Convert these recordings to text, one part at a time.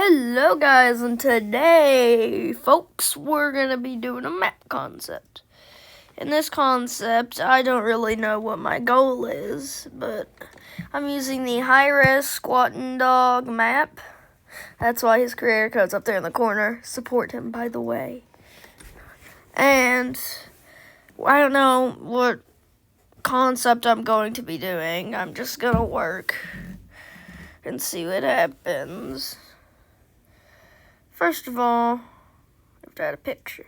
Hello guys, and today, folks, we're going to be doing a map concept. In this concept, I don't really know what my goal is, but I'm using the high-res Squatting Dog map. That's why his creator code's up there in the corner. Support him, by the way. And I don't know what concept I'm going to be doing. I'm just going to work and see what happens. First of all, I have to add a picture.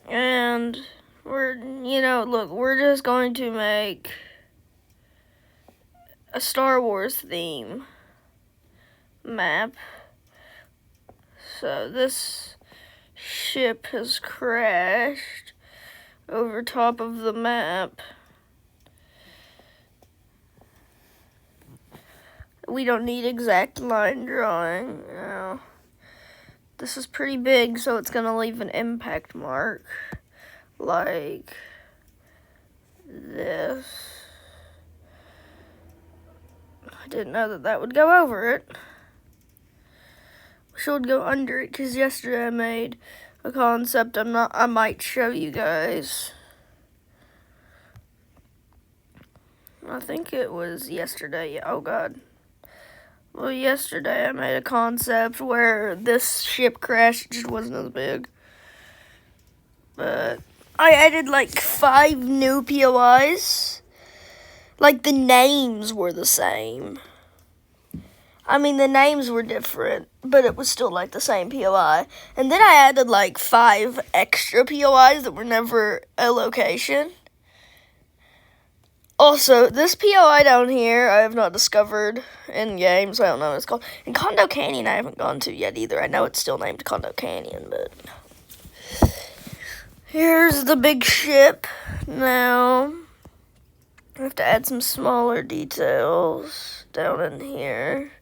And we're just going to make a Star Wars theme map. So this ship has crashed over top of the map. We don't need exact line drawing. No. This is pretty big, so it's going to leave an impact mark like this. I didn't know that would go over it. Wish it would go under it, because yesterday I made a concept I might show you guys. I think it was yesterday. Oh, God. Well, yesterday I made a concept where this ship crashed. It just wasn't as big. But I added like 5 new POIs. Like the names were the same. I mean, the names were different, but it was still like the same POI. And then I added like 5 extra POIs that were never a location. Also, this POI down here, I have not discovered in game, so I don't know what it's called. And Condo Canyon, I haven't gone to yet either. I know it's still named Condo Canyon, but... Here's the big ship. Now, I have to add some smaller details down in here.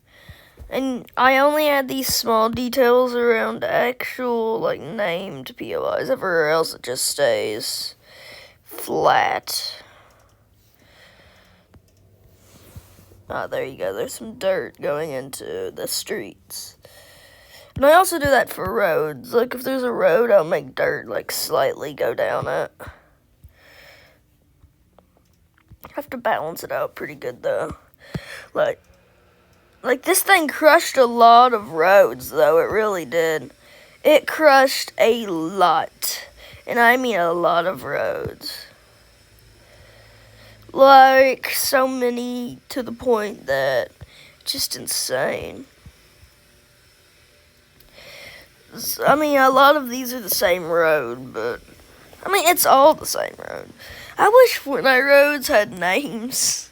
And I only add these small details around actual, named POIs. Everywhere else, it just stays flat. Ah, there you go. There's some dirt going into the streets. And I also do that for roads. Like, if there's a road, I'll make dirt, slightly go down it. I have to balance it out pretty good, though. Like, this thing crushed a lot of roads, though. It really did. It crushed a lot. And I mean a lot of roads. Like, so many to the point that it's just insane. I mean, a lot of these are the same road, but, I mean, it's all the same road. I wish Fortnite roads had names.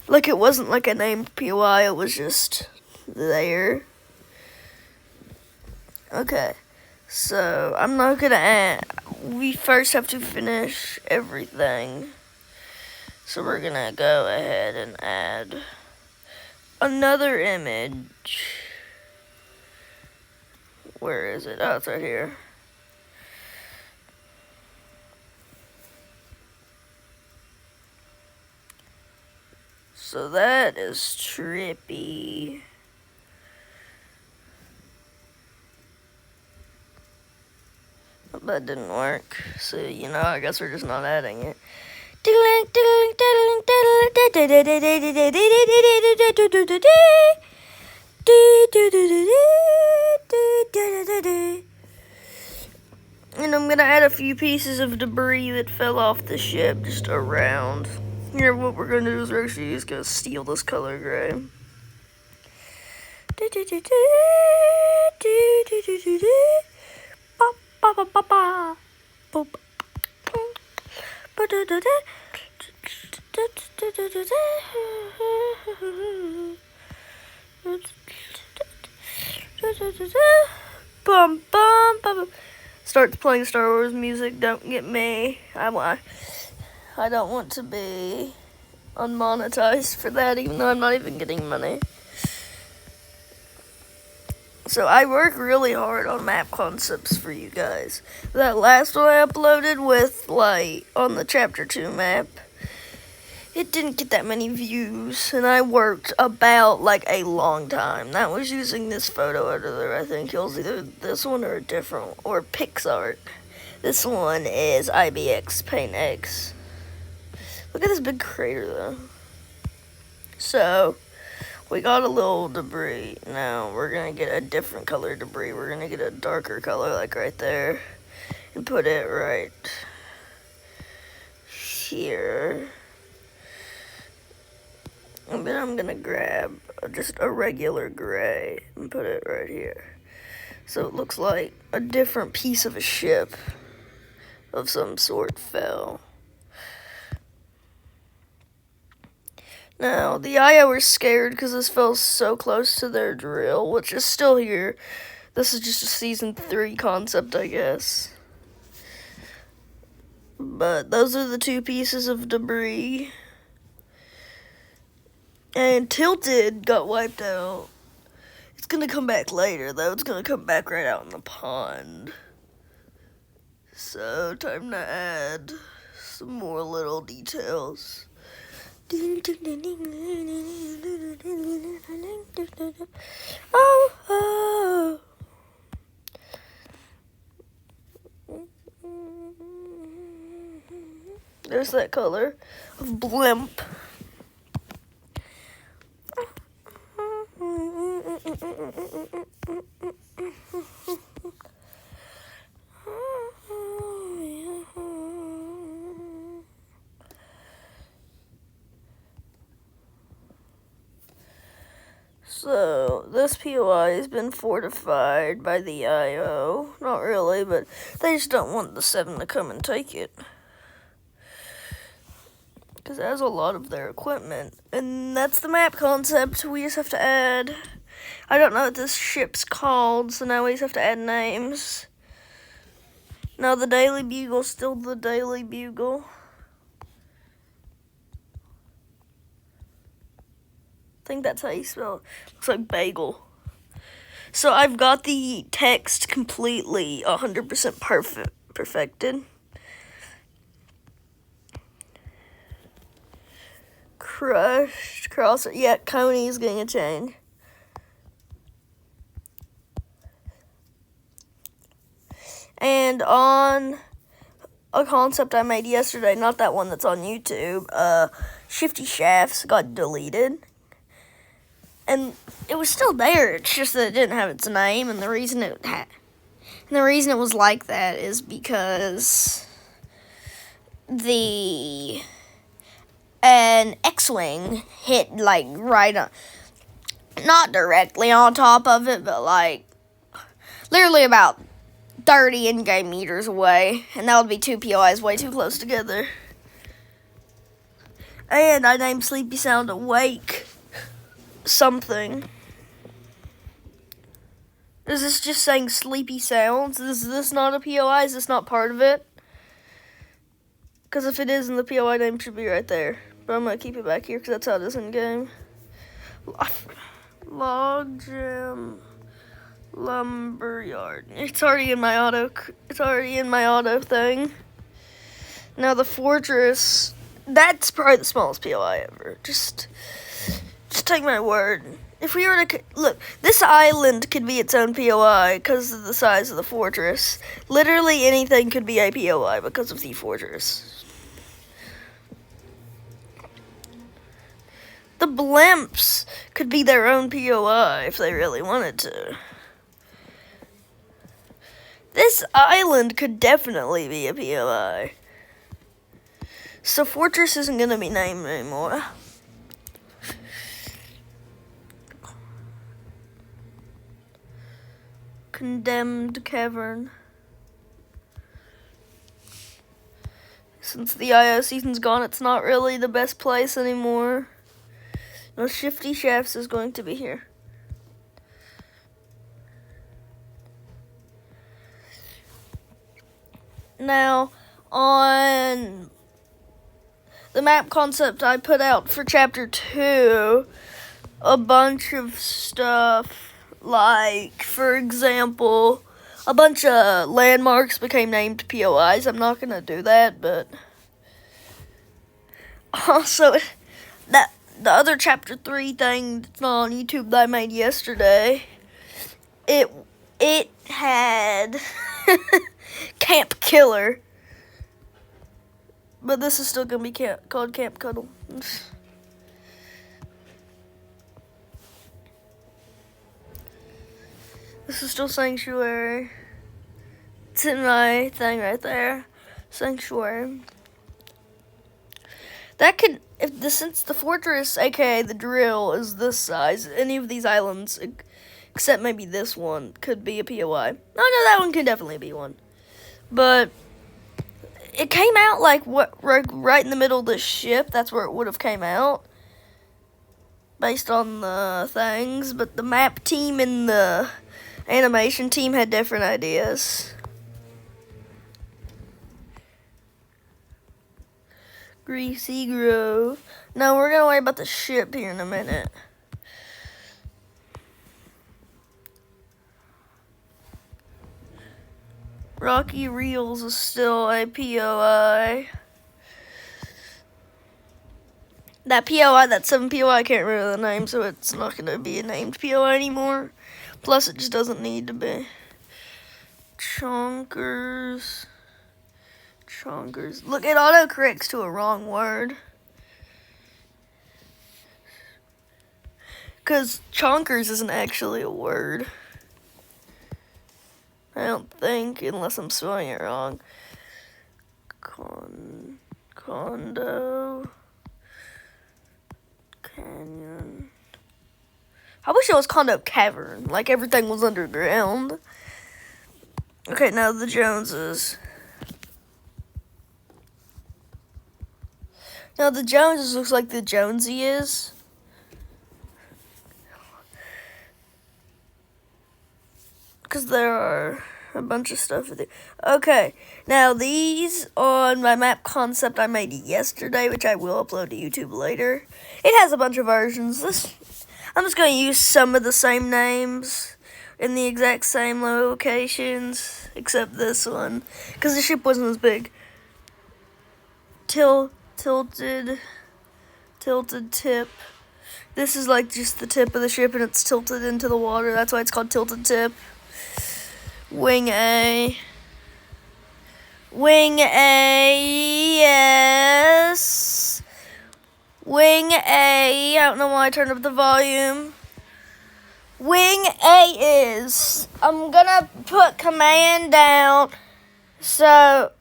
Like, it wasn't like a named POI, it was just there. Okay, so, I'm not gonna add, we first have to finish everything. So we're gonna go ahead and add another image. Where is it? Oh, it's right here. So that is trippy. But that didn't work. So, I guess we're just not adding it. And I'm gonna add a few pieces of debris that fell off the ship just around. Here, what we're gonna do is we're actually just gonna steal this color gray. Bum, bum, bum. Starts playing Star Wars music. Don't get me. I don't want to be unmonetized for that, even though I'm not even getting money. So I work really hard on map concepts for you guys. That last one I uploaded with, on the Chapter 2 map, it didn't get that many views, and I worked about like a long time. That was using this photo editor. I think it was either this one or a different, or PixArt. This one is IBX Paint X. Look at this big crater though. So, we got a little debris. Now, we're gonna get a different color debris. We're gonna get a darker color, like right there, and put it right here. And then I'm gonna grab just a regular gray and put it right here. So it looks like a different piece of a ship of some sort fell. Now, the IO were scared because this fell so close to their drill, which is still here. This is just a Season 3 concept, I guess. But those are the two pieces of debris. And Tilted got wiped out. It's gonna come back later, though. It's gonna come back right out in the pond. So, time to add some more little details. Oh. There's that color of blimp. So, this POI has been fortified by the IO. Not really, but they just don't want the 7 to come and take it. Because it has a lot of their equipment. And that's the map concept. We just have to add... I don't know what this ship's called, so now we just have to add names. Now, the Daily Bugle's still the Daily Bugle. I think that's how you spell it. Looks like bagel. So I've got the text completely 100% perfected. Crushed crosser. Yeah, Coney is getting a change. And on a concept I made yesterday, not that one that's on YouTube, Shifty Shafts got deleted. And it was still there, it's just that it didn't have its name, and the reason it was like that is because an X-Wing hit, like, right on, not directly on top of it, but, like, literally about 30 in-game meters away, and that would be 2 POIs way too close together. And I named Sleepy Sound Awake something. Is this just saying Sleepy Sounds? Is this not a POI? Is this not part of it? Because if it is, then the POI name should be right there. But I'm going to keep it back here because that's how it is in game. Logjam Lumberyard. It's already in my auto thing. Now the fortress, that's probably the smallest POI ever. Just take my word. If we were to look, this island could be its own POI because of the size of the fortress. Literally anything could be a POI because of the fortress. The blimps could be their own POI if they really wanted to. This island could definitely be a POI. So fortress isn't going to be named anymore. Condemned Cavern. Since the IO season's gone, it's not really the best place anymore. No, Shifty Shafts is going to be here. Now, on the map concept I put out for Chapter 2, a bunch of stuff, like, for example, a bunch of landmarks became named POIs. I'm not going to do that, but Also, that the other chapter 3 thing that's not on YouTube that I made yesterday, it had Camp Killer, but this is still gonna be called Camp Cuddle. This is still Sanctuary. It's in my thing right there. Sanctuary. That could, since the fortress, aka the drill, is this size, any of these islands, except maybe this one, could be a POI. Oh no, that one could definitely be one. But it came out like right in the middle of the ship. That's where it would have came out, based on the things. But the map team and the animation team had different ideas. Greasy Grove. No, we're gonna worry about the ship here in a minute. Rocky Reels is still a POI. That POI, that 7 POI, I can't remember the name, so it's not gonna be a named POI anymore. Plus, it just doesn't need to be. Chonkers. Look, it autocorrects to a wrong word. Because chonkers isn't actually a word. I don't think, unless I'm spelling it wrong. Condo. Canyon. I wish it was Condo Cavern, like everything was underground. Okay, now the Joneses. Now the Joneses looks like the Jonesy is. Because there are a bunch of stuff with it. Okay, now these on my map concept I made yesterday, which I will upload to YouTube later. It has a bunch of versions. I'm just going to use some of the same names in the exact same locations, except this one, because the ship wasn't as big. Tilted tip. This is like just the tip of the ship, and it's tilted into the water. That's why it's called tilted tip. Wing A, yes. Wing A, I don't know why I turned up the volume. Wing A is, I'm gonna put command down, so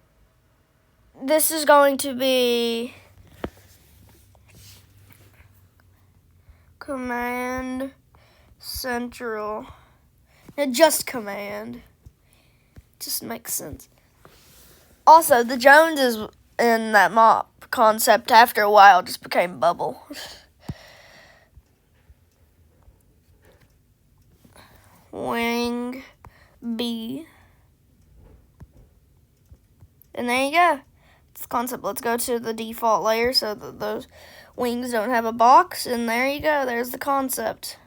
this is going to be command central. No, just command. Just makes sense. Also, the Joneses in that map concept after a while just became bubble. Wing B. And there you go. It's the concept. Let's go to the default layer so that those wings don't have a box. And there you go. There's the concept.